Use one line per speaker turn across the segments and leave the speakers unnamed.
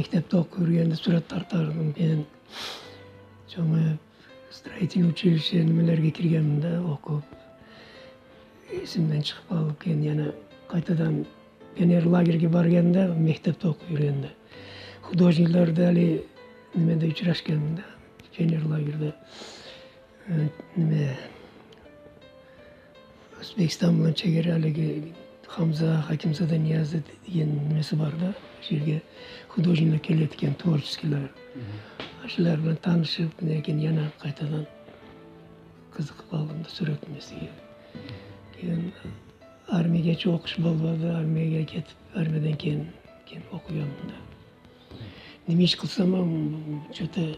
мектепте окуп жүргөндө сүрөт тартардым. Мен чоң строительный училище немелерге киргенмин да, окуп. Эсимден чыгып калып, кийин жана кайтадан пионер лагерьге барганда, мектепте окуп жүргөндө художниклер дали немеде учурашканмын да, пионер лагерьде. Неме Өзбекстан менен чегара алиги Хамза Хакимзада Ниязов деген немеси бар да, жерге художниклер келет экен, творческийлер. Ошолор менен таанышып, кийин жана кайтадан кызыгып калдым да сүрөт немесиге. Кийин армияга чейин окуш болбоду, армияга кетип, армиядан кийин окуганмын да. Неме иш кылсам, что-то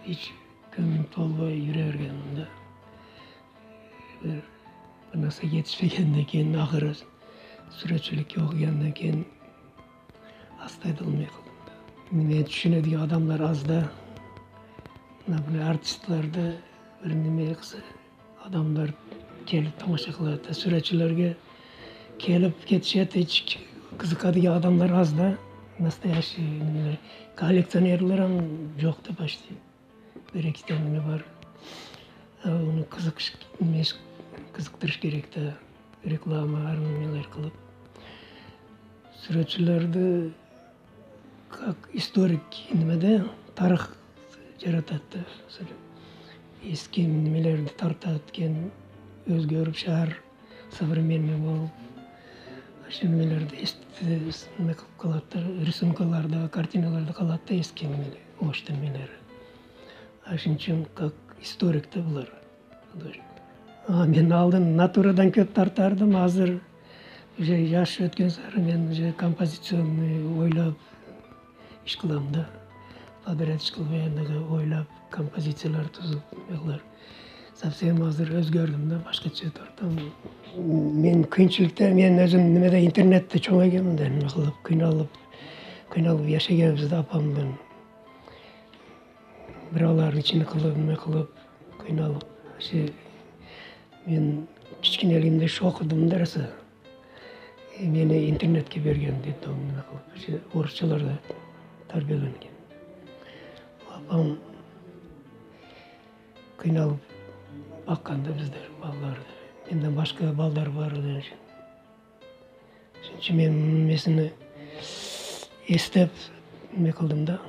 эч көңүлүм толбой жүрө бергенмин да. Бир нерсе жетишпегенден кийин акыры сүрөтчүлүккө окугандан кийин астайда алмай калдым да. Мени түшүнөдүгөн адамдар аз да. Мына артистлерди бир неме кылса, адамдар келип тамаша кылат. Сүрөтчүлөргө келип кетишет, эч кызыкадыган адамдар аз да. Настоящий немелер, коллекционерлер жок да почти. Бир-эки неме бар. Уну кызыктырыш керек да. Реклама, немелер кылып. Сүрөтчүлөрдү как историк немеде тарых жаратат да. Эски немелерди тартат экен, өзгөрүп шаар современный болуп. Ошол немелерди неме кылып калат да, рисункаларда, картиналарда калат да эски немелер, ош немелери. Ошон үчүн как историк да булар. Мен алдын натурадан көп тартардым, азыр уже жаш өткөн сары мен уже композиционный ойлоп иш кылам да. Подряд иш кылбай ойлоп, композициялар тузуп, совсем азыр өзгөрдүм да, башкача тартам. Мен кыйынчылыкта, мен өзүм немеде интернетте чоңойгөнмүн да, неме кылып, кыйналып жашагенбиз да апам менен. Бирөөлөрдүн ичине кылып, неме кылып, кыйналып. Мен кичинелигимде окудум да роса. Мени интернетке берген детдом неме кылып, орусчаларда тарбияленген. Апам кыйналып баккан да биздер, балдарды. Менден башка балдар бар эле. Ошон үчүн мен немесини эстеп неме кылдым да.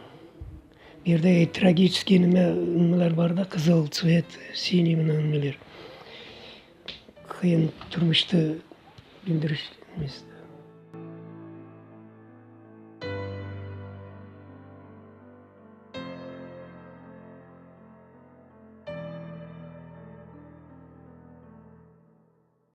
Бу жерде трагический немелер бар да, кызыл цвет, синий менен немелер. Кыйын турмушту билдириш эмес.